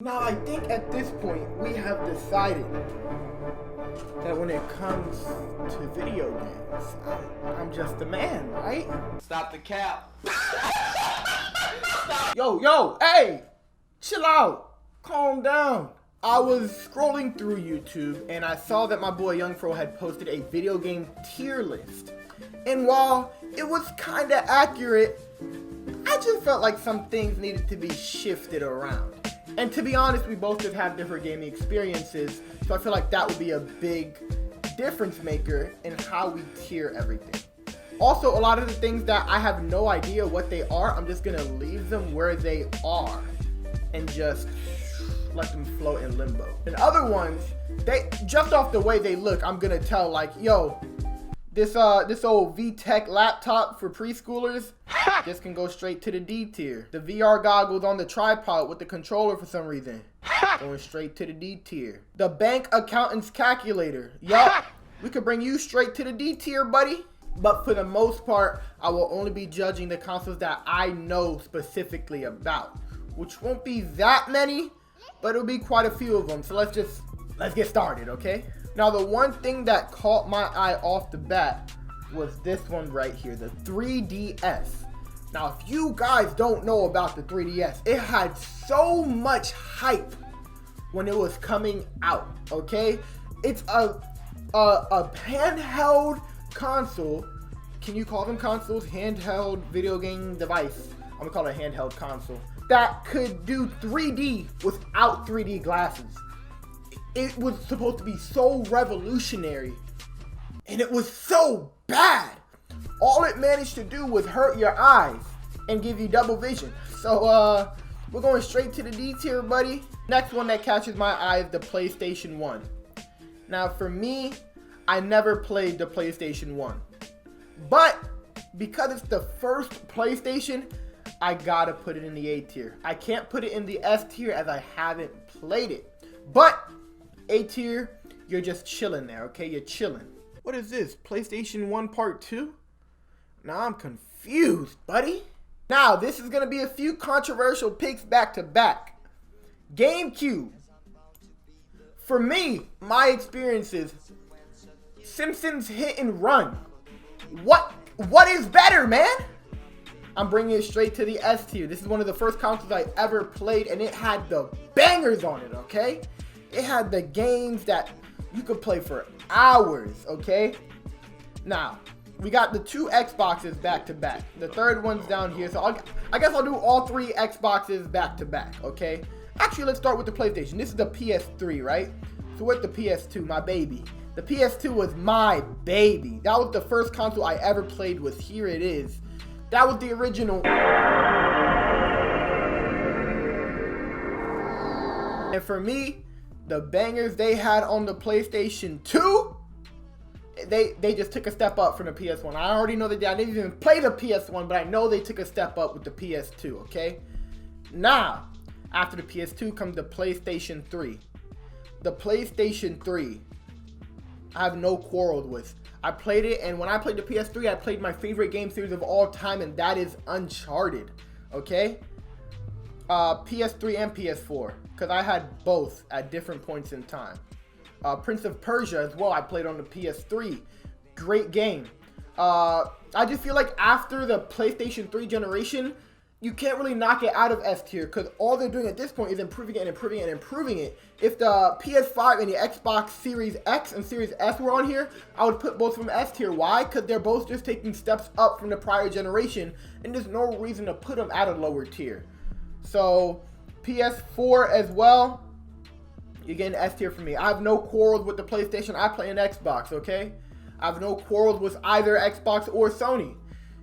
Now, I think at this point, we have decided that when it comes to video games, I'm just a man, right? Stop the cap. Yo, hey! Chill out. Calm down. I was scrolling through YouTube and I saw that my boy Young Fro had posted a video game tier list. And while it was kinda accurate, I just felt like some things needed to be shifted around. And to be honest, we both just have different gaming experiences, so I feel like that would be a big difference maker in how we tier everything. Also, a lot of the things that I have no idea what they are, I'm just gonna leave them where they are and just let them float in limbo. And other ones, they just off the way they look, I'm gonna tell like, yo, this old VTech laptop for preschoolers, this can go straight to the D tier. The VR goggles on the tripod with the controller for some reason, going straight to the D tier. The bank accountant's calculator, yup, we could bring you straight to the D tier, buddy. But for the most part, I will only be judging the consoles that I know specifically about, which won't be that many, but it'll be quite a few of them. So let's get started, okay? Now, the one thing that caught my eye off the bat was this one right here, the 3DS. Now, if you guys don't know about the 3DS, it had so much hype when it was coming out, okay? It's a handheld console. Can you call them consoles? Handheld video game device. I'm gonna call it a handheld console that could do 3D without 3D glasses. It was supposed to be so revolutionary, and it was so bad. All it managed to do was hurt your eyes and give you double vision. So we're going straight to the D tier, buddy. Next one that catches my eye is the PlayStation 1. Now for me, I never played the PlayStation 1, but because it's the first PlayStation, I gotta put it in the A tier. I can't put it in the S tier as I haven't played it, but A tier, you're just chilling there, okay? You're chilling. What is this? PlayStation 1 Part 2? Now I'm confused, buddy. Now, this is gonna be a few controversial picks back to back. GameCube. For me, my experiences, Simpsons Hit and Run. What is better, man? I'm bringing it straight to the S tier. This is one of the first consoles I ever played, and it had the bangers on it, okay? It had the games that you could play for hours, okay? Now, we got the two Xboxes back to back. The third one's down here, so I guess I'll do all three Xboxes back to back, okay? Actually, let's start with the PlayStation. This is the PS3, right? So with the PS2, my baby. The PS2 was my baby. That was the first console I ever played with. Here it is. That was the original. And for me, the bangers they had on the PlayStation 2, they just took a step up from the PS1. I already know that I didn't even play the PS1, but I know they took a step up with the PS2, okay? Now, after the PS2 comes the PlayStation 3. The PlayStation 3, I have no quarrel with. I played it, and when I played the PS3, I played my favorite game series of all time, and that is Uncharted, okay? PS3 and PS4, because I had both at different points in time. Prince of Persia as well, I played on the PS3. Great game. I just feel like after the PlayStation 3 generation, you can't really knock it out of S tier, because all they're doing at this point is improving it and improving it and improving it. If the PS5 and the Xbox Series X and Series S were on here, I would put both of them S tier. Why? Because they're both just taking steps up from the prior generation, and there's no reason to put them at a lower tier. So, PS4 as well, you're getting S tier for me. I have no quarrels with the PlayStation. I play an Xbox, okay? I have no quarrels with either Xbox or Sony.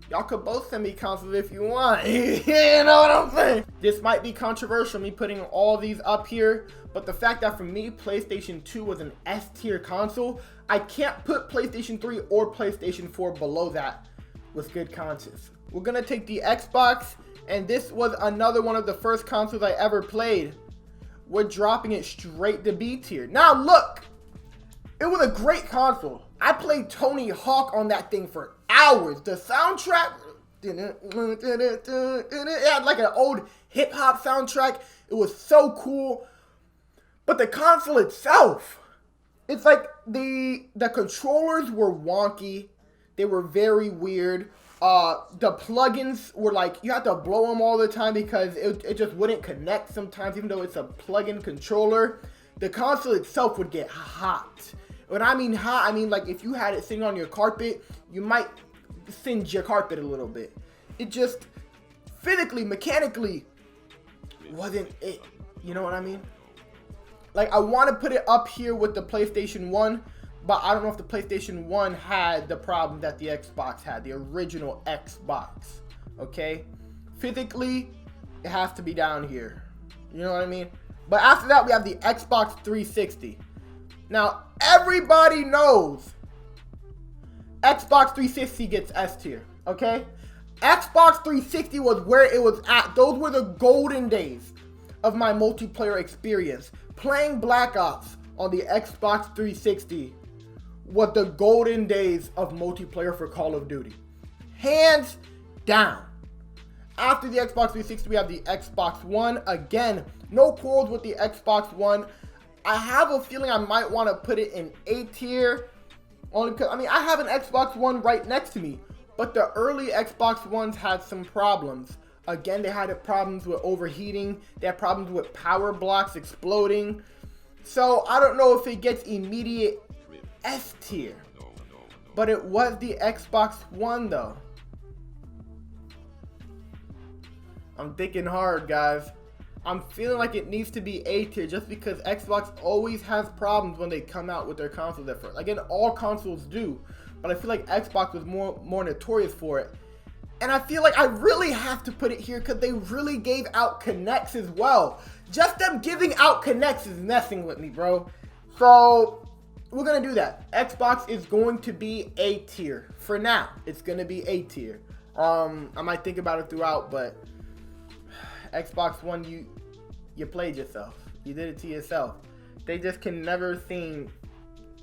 Y'all could both send me consoles if you want. You know what I'm saying? This might be controversial, me putting all these up here, but the fact that for me, PlayStation 2 was an S tier console, I can't put PlayStation 3 or PlayStation 4 below that with good conscience. We're gonna take the Xbox, and this was another one of the first consoles I ever played. We're dropping it straight to B tier. Now look, it was a great console. I played Tony Hawk on that thing for hours. The soundtrack, It had like an old hip hop soundtrack. It was so cool. But the console itself, it's like the controllers were wonky. They were very weird. The plugins were like, you have to blow them all the time because it just wouldn't connect sometimes, even though it's a plug-in controller. The console itself would get hot. When I mean hot, I mean like if you had it sitting on your carpet, you might singe your carpet a little bit. It just physically, mechanically wasn't it. You know what I mean? Like, I want to put it up here with the PlayStation 1, but I don't know if the PlayStation 1 had the problem that the Xbox had, the original Xbox, okay? Physically, it has to be down here. You know what I mean? But after that, we have the Xbox 360. Now, everybody knows Xbox 360 gets S tier, okay? Xbox 360 was where it was at. Those were the golden days of my multiplayer experience. Playing Black Ops on the Xbox 360 was the golden days of multiplayer for Call of Duty. Hands down. After the Xbox 360, we have the Xbox One. Again, no quarrels with the Xbox One. I have a feeling I might want to put it in A tier. Only because, I mean, I have an Xbox One right next to me. But the early Xbox Ones had some problems. Again, they had problems with overheating. They had problems with power blocks exploding. So, I don't know if it gets immediate S tier. But it was the Xbox One, though. I'm thinking hard, guys. I'm feeling like it needs to be A tier just because Xbox always has problems when they come out with their consoles at first. Again, all consoles do. But I feel like Xbox was more notorious for it. And I feel like I really have to put it here because they really gave out Kinects as well. Just them giving out Kinects is messing with me, bro. So, we're going to do that. Xbox is going to be A tier. For now, it's going to be A tier. I might think about it throughout, but Xbox One, you played yourself. You did it to yourself. They just can never seem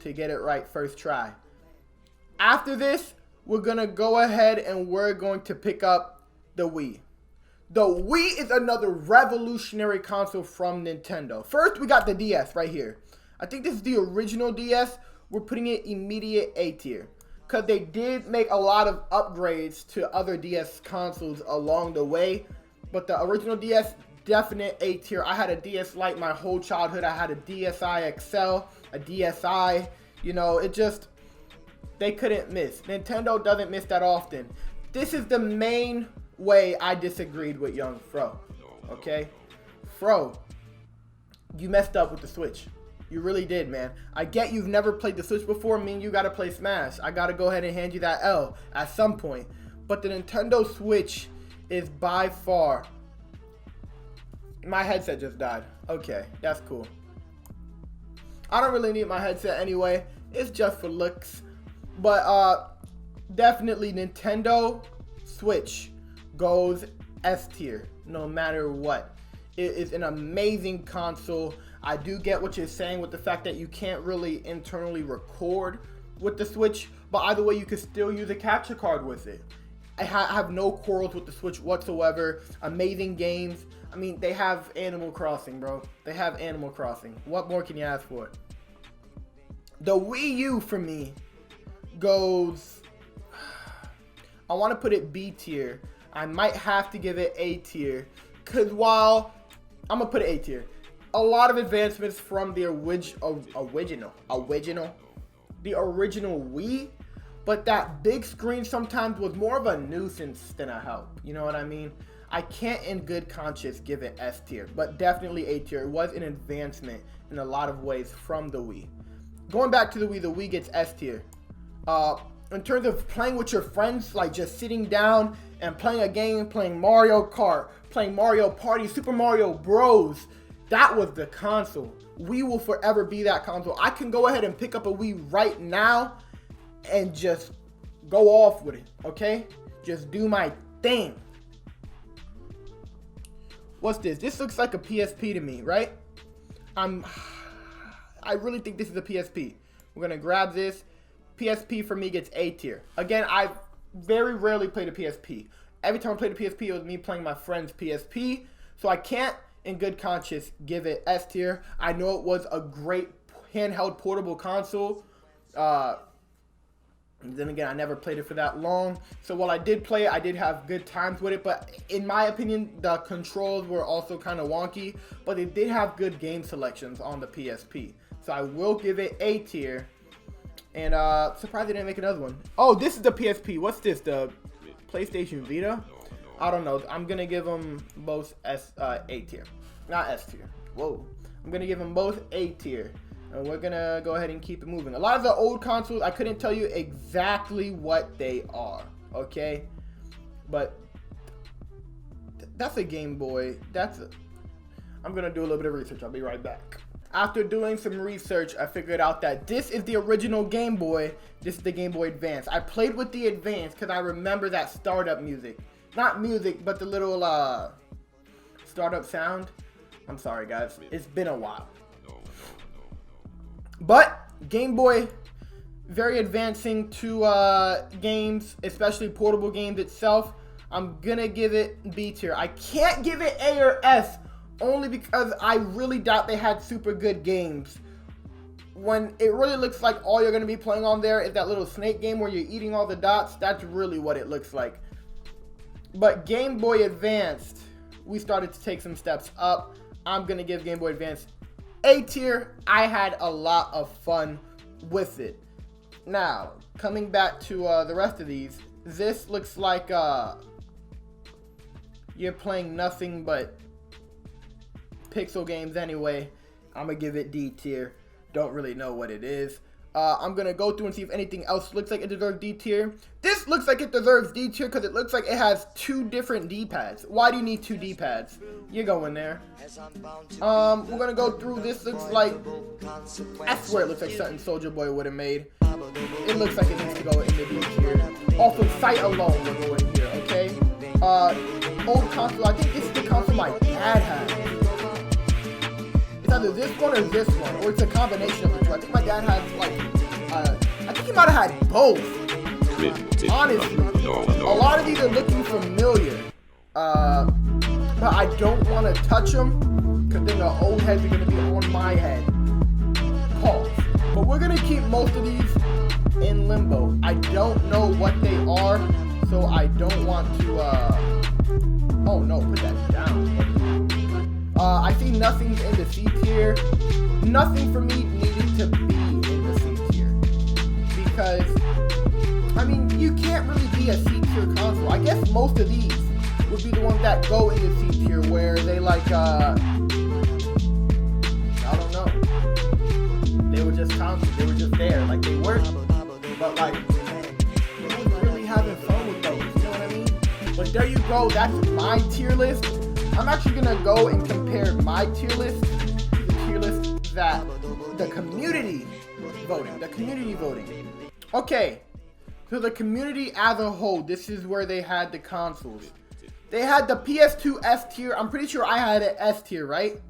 to get it right first try. After this, we're going to go ahead and we're going to pick up the Wii. The Wii is another revolutionary console from Nintendo. First, we got the DS right here. I think this is the original DS. We're putting it immediate A tier. Because they did make a lot of upgrades to other DS consoles along the way. But the original DS, definite A tier. I had a DS Lite my whole childhood. I had a DSi XL, a DSi. You know, it just, they couldn't miss. Nintendo doesn't miss that often. This is the main way I disagreed with young Fro. Okay? Fro, you messed up with the Switch. You really did, man. I get you've never played the Switch before. I mean, you got to play Smash. I got to go ahead and hand you that L at some point. But the Nintendo Switch is by far... My headset just died. Okay, that's cool. I don't really need my headset anyway. It's just for looks. But definitely Nintendo Switch goes S tier no matter what. It is an amazing console. I do get what you're saying with the fact that you can't really internally record with the Switch, but either way you can still use a capture card with it. I have no quarrels with the Switch whatsoever. Amazing games. I mean, they have Animal Crossing, bro. They have Animal Crossing. What more can you ask for? The Wii U for me goes... I want to put it B tier. I might have to give it A tier. Because while... I'm going to put it A tier. A lot of advancements from the original Wii. But that big screen sometimes was more of a nuisance than a help. You know what I mean? I can't in good conscience give it S tier, but definitely A tier. It was an advancement in a lot of ways from the Wii. Going back to the Wii gets S tier. In terms of playing with your friends, like just sitting down and playing a game, playing Mario Kart, playing Mario Party, Super Mario Bros. That was the console. Wii will forever be that console. I can go ahead and pick up a Wii right now and just go off with it, okay? Just do my thing. What's this? This looks like a PSP to me, right? I really think this is a PSP. We're gonna grab this. PSP for me gets A tier. Again, I very rarely played a PSP. every time I played the PSP, it was me playing my friend's PSP. So I can't, in good conscience, give it S tier. I know it was a great handheld portable console. Then again, I never played it for that long. So while I did play it, I did have good times with it. But in my opinion, the controls were also kind of wonky. But it did have good game selections on the PSP. So I will give it A tier. And surprised they didn't make another one. Oh, this is the PSP. What's this? The PlayStation Vita? I don't know. I'm going to give them both A tier. Not S tier. Whoa. I'm going to give them both A tier. And we're going to go ahead and keep it moving. A lot of the old consoles, I couldn't tell you exactly what they are. Okay? But that's a Game Boy. I'm going to do a little bit of research. I'll be right back. After doing some research, I figured out that this is the original Game Boy. This is the Game Boy Advance. I played with the Advance because I remember that startup music. Not music, but the little startup sound. I'm sorry, guys. It's been a while. But Game Boy, very advancing to games, especially portable games itself. I'm going to give it B tier. I can't give it A or S. Only because I really doubt they had super good games. When it really looks like all you're going to be playing on there is that little snake game where you're eating all the dots. That's really what it looks like. But Game Boy Advanced, we started to take some steps up. I'm going to give Game Boy Advance A tier. I had a lot of fun with it. Now, coming back to the rest of these. This looks like you're playing nothing but pixel games anyway. I'm gonna give it D tier. Don't really know what it is. I'm gonna go through and see if anything else looks like it deserves D tier. This looks like it deserves D tier because it looks like it has 2 different D-pads. Why do you need 2 D-pads? You go in there. We're gonna go through. This looks like, I swear it looks like something Soulja Boy would have made. It looks like it needs to go in the D tier. Off of sight alone, we're going here. Okay. Old console. I think this is the console my dad had. Either this one or this one, or it's a combination of the two. I think my dad has I think he might have had both. Honestly, a lot of these are looking familiar, but I don't want to touch them because then the old heads are gonna be on my head. Pause. But we're gonna keep most of these in limbo. I don't know what they are, so I don't want to. Oh no, put that down. I see nothing's in the C tier. Nothing for me needed to be in the C tier. Because, I mean, you can't really be a C tier console. I guess most of these would be the ones that go in the C tier where they like, I don't know. They were just consoles. They were just there. Like, they worked. But, like, no one's really having fun with those. You know what I mean? But there you go. That's my tier list. I'm actually going to go and compare my tier list to the tier list that the community voting. Okay, so the community as a whole, this is where they had the consoles. They had the PS2 S tier. I'm pretty sure I had an S tier, right?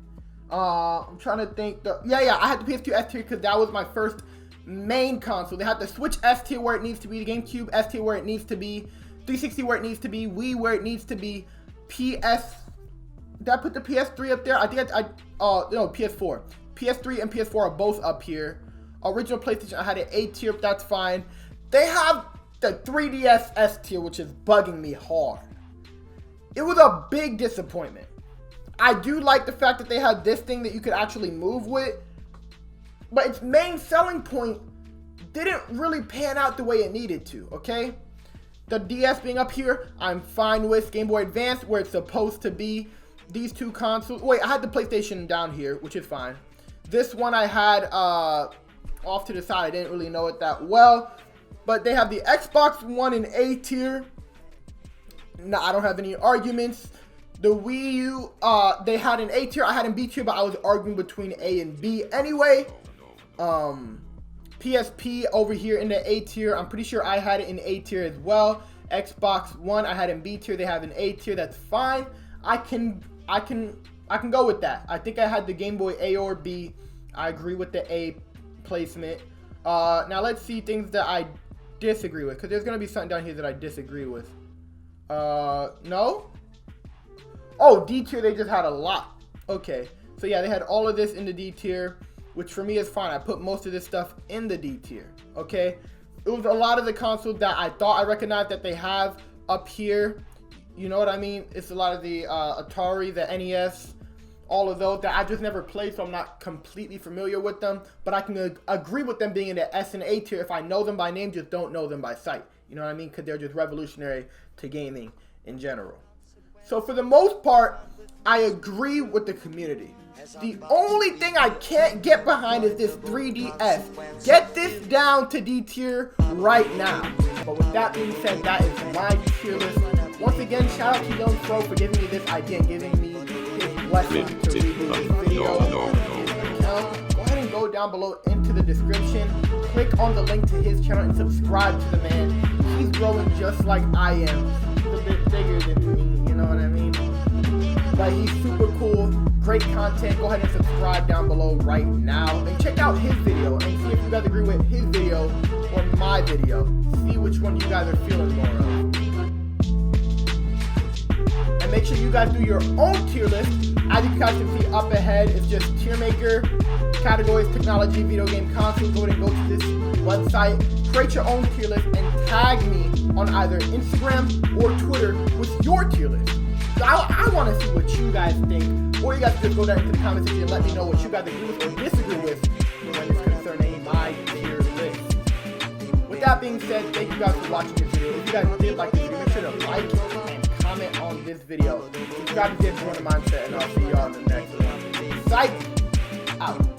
I'm trying to think. Yeah, I had the PS2 S tier because that was my first main console. They had the Switch S tier where it needs to be, the GameCube S tier where it needs to be, 360 where it needs to be, Wii where it needs to be, Did I put the PS3 up there? I think no, PS4. PS3 and PS4 are both up here. Original PlayStation, I had an A tier, that's fine. They have the 3DS S tier, which is bugging me hard. It was a big disappointment. I do like the fact that they had this thing that you could actually move with, but its main selling point didn't really pan out the way it needed to, okay? The DS being up here, I'm fine with. Game Boy Advance, where it's supposed to be. These 2 consoles. Wait, I had the PlayStation down here, which is fine. This one I had off to the side. I didn't really know it that well. But they have the Xbox One in A tier. No, I don't have any arguments. The Wii U, they had an A tier. I had an B tier, but I was arguing between A and B anyway. PSP over here in the A tier. I'm pretty sure I had it in A tier as well. Xbox One, I had in B tier. They have an A tier. That's fine. I can go with that. I think I had the Game Boy A or B. I agree with the A placement. Now let's see things that I disagree with, because there's going to be something down here that I disagree with. No. Oh, D tier, they just had a lot. Okay, so yeah, they had all of this in the D tier, which for me is fine. I put most of this stuff in the D tier, okay? It was a lot of the consoles that I thought I recognized that they have up here. You know what I mean? It's a lot of the Atari, the NES, all of those that I just never played, so I'm not completely familiar with them. But I can agree with them being in the S and A tier if I know them by name, just don't know them by sight. You know what I mean? Because they're just revolutionary to gaming in general. So for the most part, I agree with the community. The only thing I can't get behind is this 3DS. Get this down to D tier right now. But with that being said, that is my tier list. Once again, shout out to Young Pro for giving me this idea and giving me his blessing to redo this video. Go ahead and go down below into the description. Click on the link to his channel and subscribe to the man. He's growing just like I am. He's a bit bigger than me, you know what I mean? But he's super cool, great content. Go ahead and subscribe down below right now. And check out his video and see if you guys agree with his video or my video. See which one you guys are feeling more of. And make sure you guys do your own tier list. As you guys can see up ahead, it's just tier maker, categories, technology, video game, console. Go ahead and go to this website, create your own tier list, and tag me on either Instagram or Twitter with your tier list. So I want to see what you guys think. Or you guys just go down into the comment section and let me know what you guys agree with or disagree with when it's concerning my tier list. With that being said, thank you guys for watching this video. If you guys did like this video, make sure to like and comment on this video. Subscribe to Join the Mindset, and I'll see y'all in the next one. Psych out.